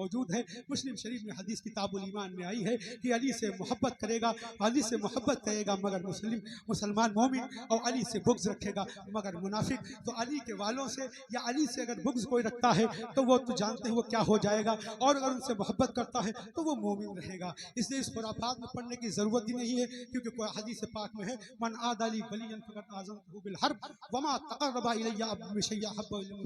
मौजूद है। मुस्लिम शरीफ में हदीस किताबुल ईमान में आई है कि अली से मोहब्बत करेगा, अली से मोहब्बत करेगा मगर मुसलमान मोमिन, और अली से बुग़्ज़ रखेगा मगर मुनाफिक। तो अली के वालों से या अली से अगर बुग़्ज़ कोई रखता है तो वो तो जानते हैं वो क्या हो जाएगा, और अगर उनसे मोहब्बत करता है तो वो मोमिन रहेगा। इसलिए इस खुराफात में पढ़ने की ज़रूरत ही नहीं है, क्योंकि कोई हदीस पाक में है मन आदली वलियन फ़क़द आज़मतहु बिल हर्ब वमा तक़र्रबा इलैया अब्दी बिशैइन अहब्बा इलैया।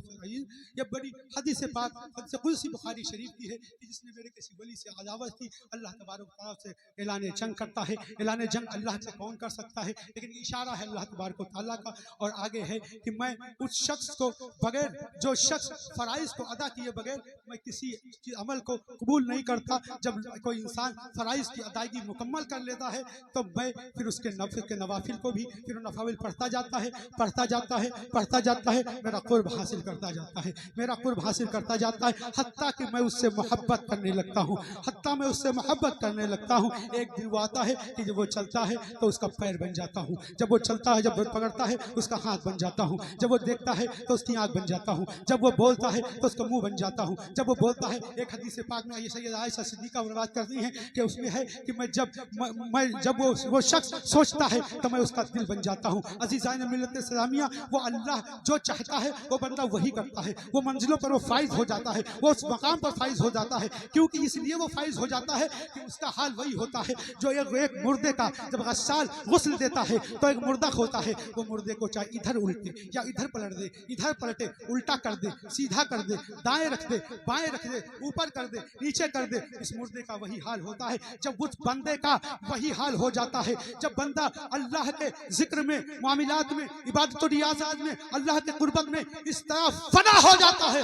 ये बड़ी हदीस पाक हदीस कुदसी बुखारी शरीफ की है कि जिसने मेरे किसी वली से अदावत की, अल्लाह तबारक व तआला से ऐलान जंग करता है। ऐलान जंग अल्लाह से कौन कर सकता है, लेकिन इशारा है अल्लाह तबारक व तआला का। और आगे है कि मैं उस शख्स को बगैर, जो शख्स फराइज को अदा किए बगैर मैं किसी अमल को कबूल नहीं करता। जब कोई इंसान फराइज की अदायगी मुकम्मल कर लेता है तो मैं फिर उसके नवाफिल को भी फिर नफाविल पढ़ता जाता है, पढ़ता जाता है, पढ़ता जाता है, मेरा कुर्ब हासिल करता जाता है, मेरा कुर्ब हासिल करता जाता है, हत्ता कि मैं उससे मोहब्बत करने लगता हूँ, हत्ता मैं उससे मोहब्बत करने लगता हूँ। एक दिन वो आता है कि जब वो चलता है तो उसका पैर बन जाता हूँ, जब वो चलता है, जब वो पकड़ता है उसका हाथ बन जाता हूँ, जब वो देखता है तो उसकी आँख बन जाता हूँ, जब वो बोलता है तो उसका मुंह बन जाता हूँ, जब वो बोलता है। एक हदीस पाक में ये सैयदा आयशा सिद्दीक़ा बर्बाद करती हैं कि उसमें है कि मैं जब वो शख्स सोचता है तो मैं उसका दिल बन जाता हूँ। अज़ीज़ान मिल्लत इस्लामिया, वो अल्लाह जो चाहता है वो बंदा वही करता है, वो मंजिलों पर वो फाइज हो जाता है, वो उस मकाम पर फाइज हो जाता है। क्योंकि इसलिए वो फाइज हो जाता है कि उसका हाल वही होता है जो एक मुर्दे का जब गस्साल गुस्ल देता है तो एक मुर्दा होता है, वो मुर्दे को चाहे इधर उल्टे या इधर पलट दे, इधर पलटे, उल्टा कर दे, सीधा कर दे, दाएं रख दे, बाएं रख दे, ऊपर कर दे, नीचे कर दे, इस मुर्दे का वही हाल होता है। जब उस बंदे का वही हाल हो जाता है, जब बंदा अल्लाह के जिक्र में, मामिलात में, इबादत और रियाज़त में, अल्लाह के कुर्बत में इस तरह फना हो जाता है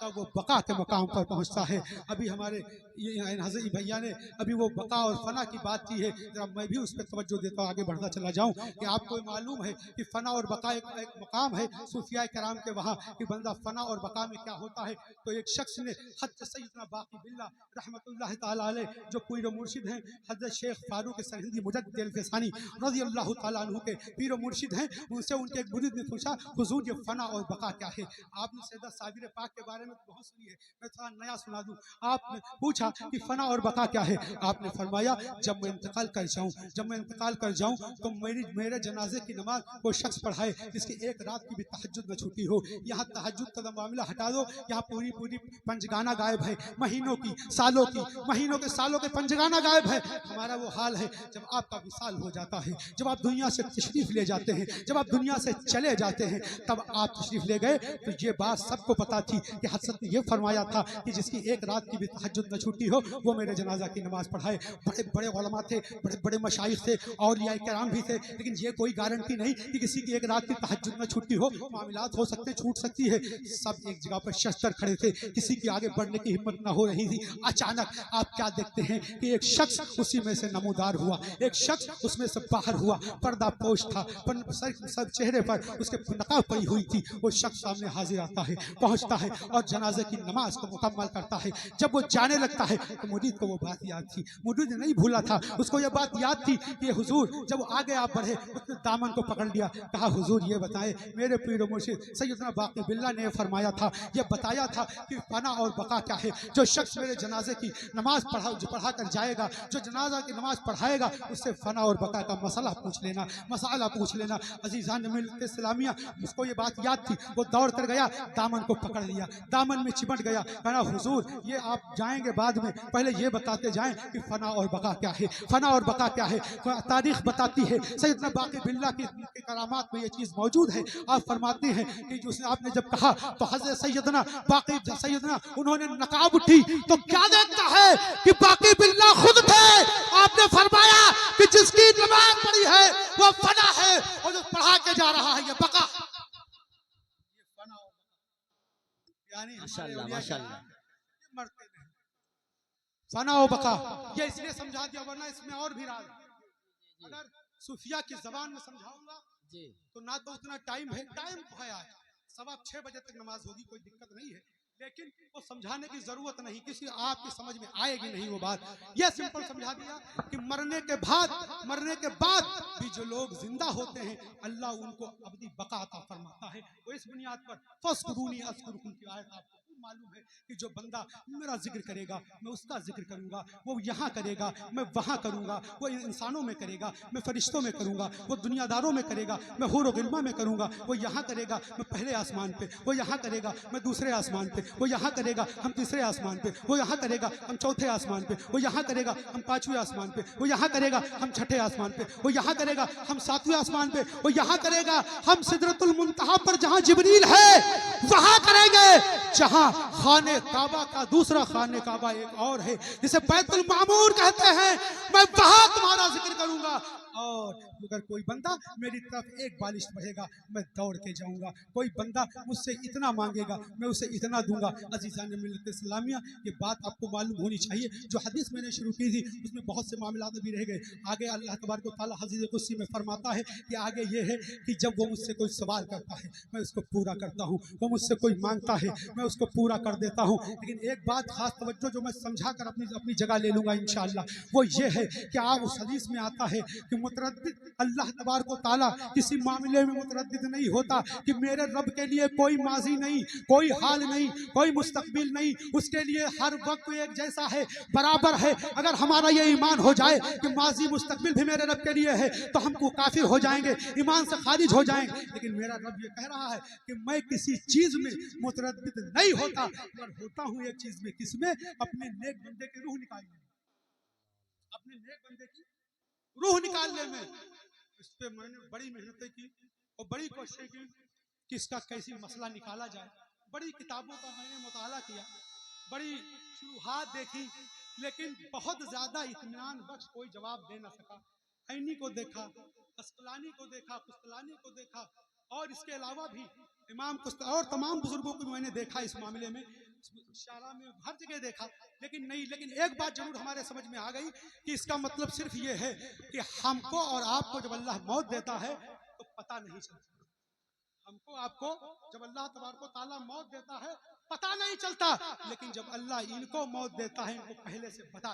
तब वो बका के मकाम पर पहुंचता है। अभी हमारे हज़रत भैया ने अभी वो बका और फना की बात की है, जरा मैं भी उस पर तवज्जो देता हूँ, आगे बढ़ता चला जाऊँ कि आपको मालूम है कि फना और बका एक मकाम है सूफिया कराम के वहाँ कि बंदा फना और बका में क्या होता है। तो एक शख्स ने हज़रत सैयदना बाक़ी बिल्ला रहमतुल्लाह ताला अलैह, जो पीर मुर्शिद हैं, हज़रत शेख फारूक सरहिंदी मुजद्दिद अल-फ़सानी रज़ियल्लाहु ताला अन्हु के पीर मुर्शिद हैं, उनसे उनके एक मुरीद ने पूछा हुज़ूर ये फना और बका क्या है। आपने सैयदा साबिर पाक के बारे में तो बहुत सुनी है, मैं थोड़ा नया सुना दूं। आपने पूछा कि फना और बका क्या है, आपने फरमाया जब मैं इंतकाल कर जाऊं, जब मैं इंतकाल कर जाऊं तो मेरे जनाजे की नमाज वो शख्स पढ़ाए जिसकी एक रात की भी तहज्जुद न छूटी हो। यहाँ तहज्जुद का मामला हटा दो, यहाँ पूरी पूरी पंचगाना गायब है, महीनों की, सालों की, महीनों के सालों के पंचगाना गायब है। हमारा वो हाल है जब आपका विसाल हो जाता है, जब आप दुनिया से तशरीफ ले जाते हैं, जब आप दुनिया से चले जाते हैं, तब आप तशरीफ ले गए तो ये बात सबको पता थी कि हज़रत ने ये फरमाया था कि जिसकी एक रात की भी तहज्जुद न छूटी हो वो मेरे जनाजा की नमाज पढ़ाए। बड़े बड़े उलमा थे, बड़े बड़े मशाइख थे, औलिया किराम भी थे, लेकिन ये कोई गारंटी नहीं कि किसी की एक रात की तहज्जुद न छूटी हो। मामलात हो सकते, छूट सकती है। सब एक जगह पर शस्तर खड़े थे, किसी की आगे बढ़ने की हिम्मत न हो रही थी। अचानक आप क्या देखते हैं कि एक शख्स उसी में से नमूदार हुआ, एक शख्स उसमें से बाहर हुआ, पर्दा पोश था, सब चेहरे पर उसके नकाब पड़ी हुई थी। वो शख्स सामने हाजिर आता है, पहुंचता है और जनाजे की नमाज को मुकम्मल करता है। जब वो जाने लगता है तो मुरीद को वो बात याद थी, मुरीद नहीं भूला था, उसको ये बात याद थी कि हुजूर जब आगे आप बढ़े उसने दामन को पकड़ लिया, कहा हुजूर ये बताएं मेरे पीर मुर्शिद सैयदना बाक़ी बिल्ला ने फरमाया था, ये बताया था कि फना और बका क्या है। जो शख्स मेरे जनाजे की नमाज पढ़ा कर जाएगा, जो जनाजा की नमाज पढ़ाएगा, उससे फना और बका का मसला पूछ लेना, मसाला पूछ लेना। अज़ीज़ान मिल्लत इस्लामिया, उसको ये बात याद थी, वो दौड़ कर गया, दामन को पकड़ लिया, दामन में चिपट गया, कहा हुजूर ये आप जाएंगे बाद में, पहले ये बताते जाएं कि फना और बका क्या है, फना और बका क्या है। तारीख बताती है, सैयदना बाक़ी बिल्ला की करामात में ये चीज़ मौजूद है। आप फरमाते हैं कि उसने आपने जब कहा तो हज़रत सैयदना बाक़ी सैयदना उन्होंने नकाब उठी तो क्या देखता है कि बाक़ी बिल्ला खुद थे। आपने फरमाया कि जिसकी नमाज पढ़ी है वो फना है और जो पढ़ा के जा रहा है ये बका। माशाअल्लाह माशाअल्लाह, मरते नहीं, फना और बका ये इसलिए समझा दिया, वरना इसमें और भी राज। अगर सूफिया की जबान में समझाऊंगा तो ना तो उतना टाइम है, टाइम है आज 6:15 बजे तक नमाज होगी, कोई दिक्कत नहीं है, लेकिन वो समझाने की जरूरत नहीं, किसी आपकी समझ में आएगी नहीं वो बात। ये सिंपल समझा दिया कि मरने के बाद भी जो लोग जिंदा होते हैं अल्लाह उनको अब्दी बका अता फरमाता है। वो इस बुनियाद पर फस्कुरूनी अस्कुरुकुम की आयत आपको मालूम है कि जो बंदा मेरा जिक्र करेगा मैं उसका जिक्र करूंगा, वो यहाँ करेगा मैं वहाँ करूंगा, वो इंसानों में करेगा मैं फरिश्तों में करूंगा, वो दुनियादारों में करेगा मैं हूर व गिल्मा में करूंगा, वो यहाँ करेगा मैं पहले आसमान पे, वो यहाँ करेगा मैं दूसरे आसमान पे, वो यहाँ करेगा हम तीसरे आसमान पे, वो यहाँ करेगा हम चौथे आसमान पे, वो यहाँ करेगा हम पांचवें आसमान पे, वो यहाँ करेगा हम छठे आसमान पे, वो यहाँ करेगा हम सातवें आसमान पे, वो यहाँ करेगा हम सिदरतुल मुंतहा पर जहां जिब्रील है वहां करेंगे, जहां खाने काबा का दूसरा खाने काबा एक और है जिसे बैतुल मामूर कहते हैं, मैं वहां तुम्हारा जिक्र करूंगा। और अगर कोई बंदा मेरी तरफ एक बालिश बढ़ेगा मैं दौड़ के जाऊंगा, कोई बंदा मुझसे इतना मांगेगा मैं उसे इतना दूंगा। अजीज़ान मिल्लत इस्लामिया, ये बात आपको मालूम होनी चाहिए। जो हदीस मैंने शुरू की थी उसमें बहुत से मामलात भी रह गए। आगे अल्लाह तबारक व तआला हदीस कुदसी में फरमाता है कि आगे ये है कि जब वो मुझसे कोई सवाल करता है मैं उसको पूरा करता हूँ, वो मुझसे कोई मांगता है मैं उसको पूरा कर देता हूँ। लेकिन एक बात खास तवज्जो जो मैं समझा कर अपनी जगह ले लूंगा इंशाअल्लाह, वो ये है कि आप उस हदीस में आता है कि मुतरद्दिद अल्लाह तबारक व तआला किसी मामले में मुतरद्दिद नहीं होता कि मेरे रब के लिए कोई माजी नहीं, कोई हाल नहीं, कोई मुस्तकबिल नहीं, उसके लिए हर वक्त एक जैसा है, बराबर है। अगर हमारा ये ईमान हो जाए कि माजी मुस्तकबिल भी मेरे रब के लिए है तो हमको काफिर हो जाएंगे, ईमान से खारिज हो जाएंगे। लेकिन मेरा रब ये कह रहा है कि मैं किसी चीज में मुतरद्दिद नहीं होता, पर होता हूँ एक चीज में, किसमें? अपने नेक बंदे की रूह निकालने में, अपने नेक बंदे की रूह निकालने में। इस पे मैंने बड़ी मेहनतें की और बड़ी कोशिशें की कि इसका कैसी मसला निकाला जाए। बड़ी किताबों का मैंने मुताला किया, बड़ी शुरुआत देखी, लेकिन बहुत ज्यादा इत्मीनान बख्श कोई जवाब दे ना सका। ऐनी को देखा, अस्कलानी को देखा, कुस्तलानी को देखा, और इसके अलावा भी इमाम और तमाम बुजुर्गों को मैंने देखा इस मामले में, शारा में हर जगह देखा, लेकिन नहीं। लेकिन एक बात जरूर हमारे समझ में आ गई कि इसका मतलब सिर्फ ये है कि हमको और आपको जब अल्लाह मौत देता है तो पता नहीं चलता। हमको आपको जब अल्लाह तबारक व तआला मौत देता है पता नहीं चलता, लेकिन जब अल्लाह इनको मौत देता है इनको पहले से बता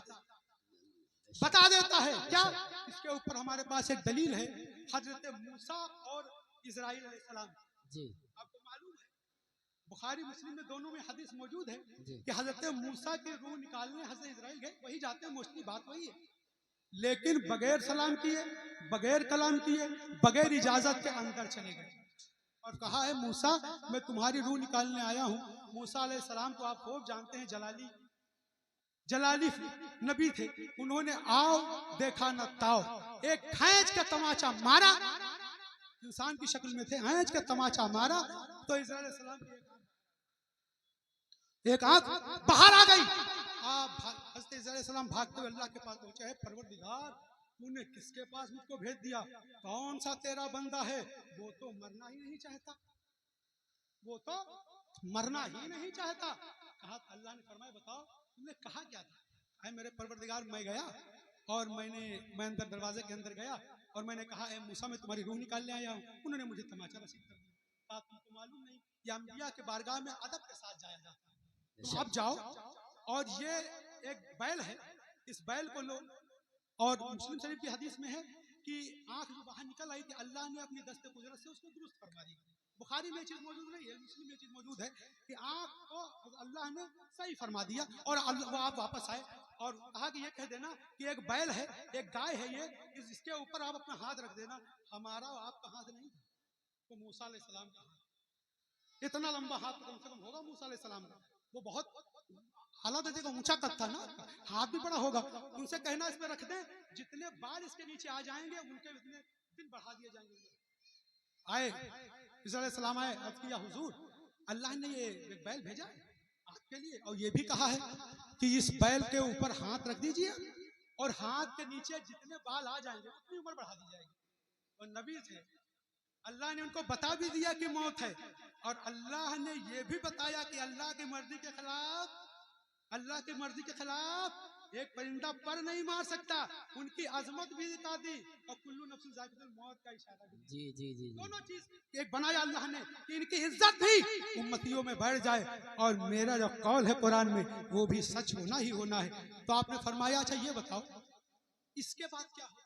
देता है। क्या? इसके ऊपर हमारे पास एक दलील है, हजरत मूसा और इस्राईल अलैहिस्सलाम जी। आपको मालूम है बुखारी मुस्लिम में दोनों में हदीस मौजूद है कि हजरत मूसा की रूह निकालने हजरत इस्राईल गए, वही जाते हैं, मोस्टली बात वही है, लेकिन बगैर सलाम किए, बगैर कलाम किए, बगैर इजाजत के अंदर चले गए और कहा है मूसा मैं तुम्हारी रूह निकालने आया हूँ। मूसा अलैहिस्सलाम को आप खूब जानते हैं, जलाली नबी थे, उन्होंने आओ देखा न ताओ, एक खैंच का तमाचा मारा, इंसान की शक्ल में थे, खैंच का तमाचा मारा तो इस्राईल अलैहिस्सलाम की एक आंख बाहर आ गई। हज़रत इस्राईल अलैहिस्सलाम भागते हुए अल्लाह के पास पहुंचे, है परवरदिगार तूने किसके पास मुझको भेज दिया? कौन सा तेरा बंदा है? वो तो मरना ही नहीं चाहता, वो तो मरना ही नहीं चाहता। कहा, अल्लाह ने फरमाया बताओ तुमने कहा क्या था? है मेरे परवरदिगार मैं गया और मैं अंदर दरवाजे के अंदर गया और मैंने कहा ए मूसा मैं तुम्हारी रूह निकालने आया हूँ। उन्होंने मुझे तमाचा रसीद कर दिया। कहा तुमको मालूम नहीं ये अंबिया के बारगाह में अदब के साथ जाया जाता है, तुम अब जाओ और ये एक बैल है, इस बैल को लो। और मुस्लिम शरीफ की हदीस में है कि आंख जो बाहर निकल आई थी अल्लाह ने अपनी दस्ते कुदरत से उसको दुरुस्त फरमा दी। बुखारी में चीज मौजूद नहीं है, मुस्लिम में चीज मौजूद है कि आंख को अल्लाह ने सही फरमा दिया और वो आप वापस आए और कहा कि ये कह देना कि एक बैल है, एक गाय है, ये इसके ऊपर आप अपना हाथ रख देना। हमारा आपका हाथ नहीं था, वो मूसा अलैहिस्सलाम का हाथ, इतना लंबा हाथ कम से कम होगा मूसा अलैहिस्सलाम का, वो बहुत आला दर्जे का ऊंचा कद था ना, हाथ भी बड़ा होगा। उनसे कहना इस पे रख दें, जितने बाल इसके नीचे आ जाएंगे उनके इतने दिन बढ़ा दिए जाएंगे। आए इस्राईल अलैहिस्सलाम आए, अर्ज किया हुजूर अल्लाह ने ये बैल भेजा आपके लिए और ये भी कहा है कि इस बैल के ऊपर हाथ रख दीजिए और हाथ के नीचे जितने बाल आ जाएंगे उतनी उम्र बढ़ा दी जाएगी। और नबी थे, अल्लाह ने उनको बता भी दिया कि मौत है और अल्लाह ने ये भी बताया कि अल्लाह की मर्जी के खिलाफ, अल्लाह की मर्जी के खिलाफ एक परिंदा पर नहीं मार सकता। उनकी अजमत भी दिखा दी और कुल्लू नफ्सिन जायकातुल मौत का इशारा भी जी जी जी दोनों चीज एक बनाया अल्लाह ने कि इनकी इज्जत भी उम्मतियों में बढ़ जाए और मेरा जो कौल है कुरान में वो भी सच होना ही होना है। तो आपने फरमाया अच्छा ये बताओ इसके बाद क्या हो?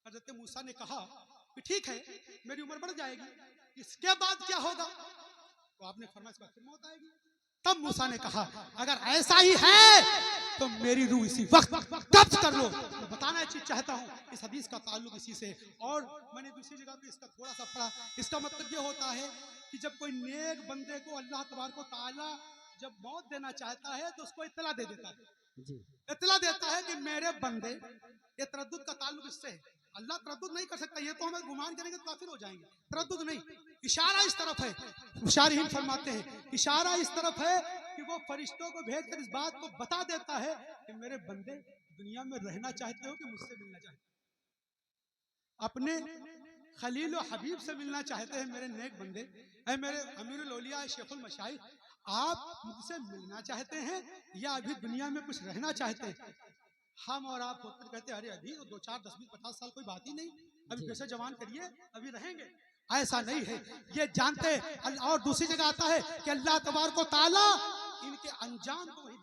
हजरत मूसा ने कहा कि ठीक है मेरी उम्र बढ़ जाएगी, इसके बाद क्या होगा? तो आपने फरमाया इसके बाद फिर मौत आएगी। तब मूसा ने कहा अगर ऐसा ही है तो मेरी रूह इसी वक्त कब्ज कर लो। मैं बताना एक चीज चाहता हूँ, इस हदीस का ताल्लुक इसी से, और मैंने दूसरी जगह पे इसका थोड़ा सा पढ़ा। इसका मतलब ये होता है कि जब कोई नेक बंदे को अल्लाह तबारक व तआला जब मौत देना चाहता है तो उसको इत्तला दे देता है, इत्तला देता है कि मेरे बंदे, ये तरद्दुद का ताल्लुक इससे है। अल्लाह तरद्दुद नहीं कर सकता, ये तो हमें गुमान करेंगे तो काफिर हो जाएंगे। तरद्दुद नहीं, इशारा इस तरफ है। मुशारिहीन फरमाते हैं इशारा इस तरफ है कि वो फरिश्तों को भेजकर इस बात को बता देता है कि मेरे बंदे दुनिया में रहना चाहते हो कि मुझसे मिलना चाहते हो, अपने खलील और हबीब से मिलना चाहते हैं मेरे नेक बंदे, ऐ मेरे अमीरुल औलिया शेखुल मशाइख, आप मुझसे मिलना चाहते हैं या अभी दुनिया में कुछ रहना चाहते हैं? हम और आप होकर कहते हैं अरे अभी तो 2, 4, 10, 20, 50 साल कोई बात ही नहीं, अभी कैसे जवान करिए, अभी रहेंगे। ऐसा नहीं है, ये जानते। और दूसरी जगह आता है कि अल्लाह तबारक व तआला इनके अंजाम को वही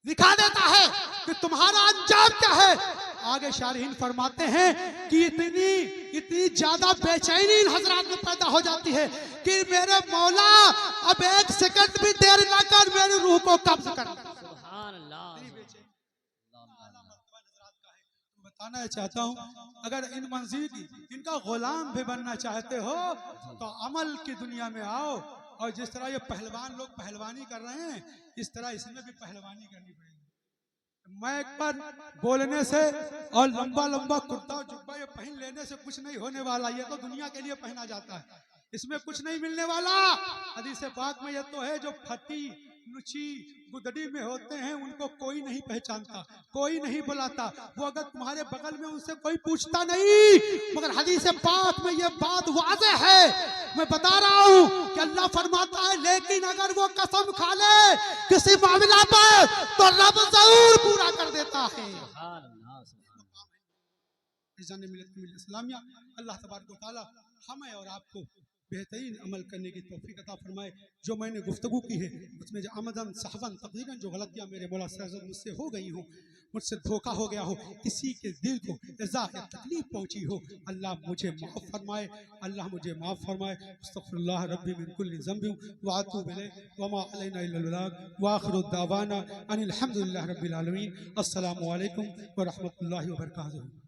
दिखा देता है कि तुम्हारा अंजाम क्या है। आगे शारहीन फरमाते हैं कि इतनी ज्यादा बेचैनी इन हजरात में पैदा हो जाती है कि मेरे मौला अब 1 सेकंड भी देर न कर मेरी रूह को कब्ज कर। सुभान अल्लाह। बताना चाहता हूँ अगर इन मंजीर की इनका गुलाम भी बनना चाहते हो तो अमल की दुनिया में आओ, और जिस तरह ये पहलवान लोग पहलवानी कर रहे हैं इस तरह इसमें भी पहलवानी करनी पड़ेगी। माइक पर बोलने से और लंबा लंबा कुर्ता और जुब्बा ये पहन लेने से कुछ नहीं होने वाला, ये तो दुनिया के लिए पहना जाता है, इसमें कुछ नहीं मिलने वाला। हदीस पाक में ये तो है जो फटी नुची गुदड़ी में होते हैं उनको कोई नहीं पहचानता, कोई नहीं बुलाता, वो अगर तुम्हारे बगल में उनसे कोई पूछता नहीं। मगर हदीस पाक में ये बात वाज़ेह है, मैं बता रहा हूँ कि अल्लाह फरमाता है लेकिन अगर वो कसम खा ले किसी मामला पर तो रब जरूर पूरा कर देता है। अल्लाह तबारक व तआला हमें और आपको बेहतरीन अमल करने की तौफीक अता फरमाए। जो मैंने गुफ्तगू की है उसमें जो आमदन सहवन तकदीरन जो गलतियाँ मेरे मौला सरजद मुझसे हो गई हो, मुझसे धोखा हो गया हो, किसी के दिल को इज़ा या तकलीफ पहुँची हो, अल्लाह मुझे माफ़ फरमाए, अल्लाह मुझे माफ़ फरमाए। अस्तग़फिरुल्लाह रब्बी मिन कुल्ली ज़ंबिन व अतूबु इलैहि व मा अलैना इल्लल बलाग व आखिरु दावाना अनिल हम्दुलिल्लाहि रब्बिल आलमीन। अस्सलामु अलैकुम व रहमतुल्लाहि व बरकातुहू।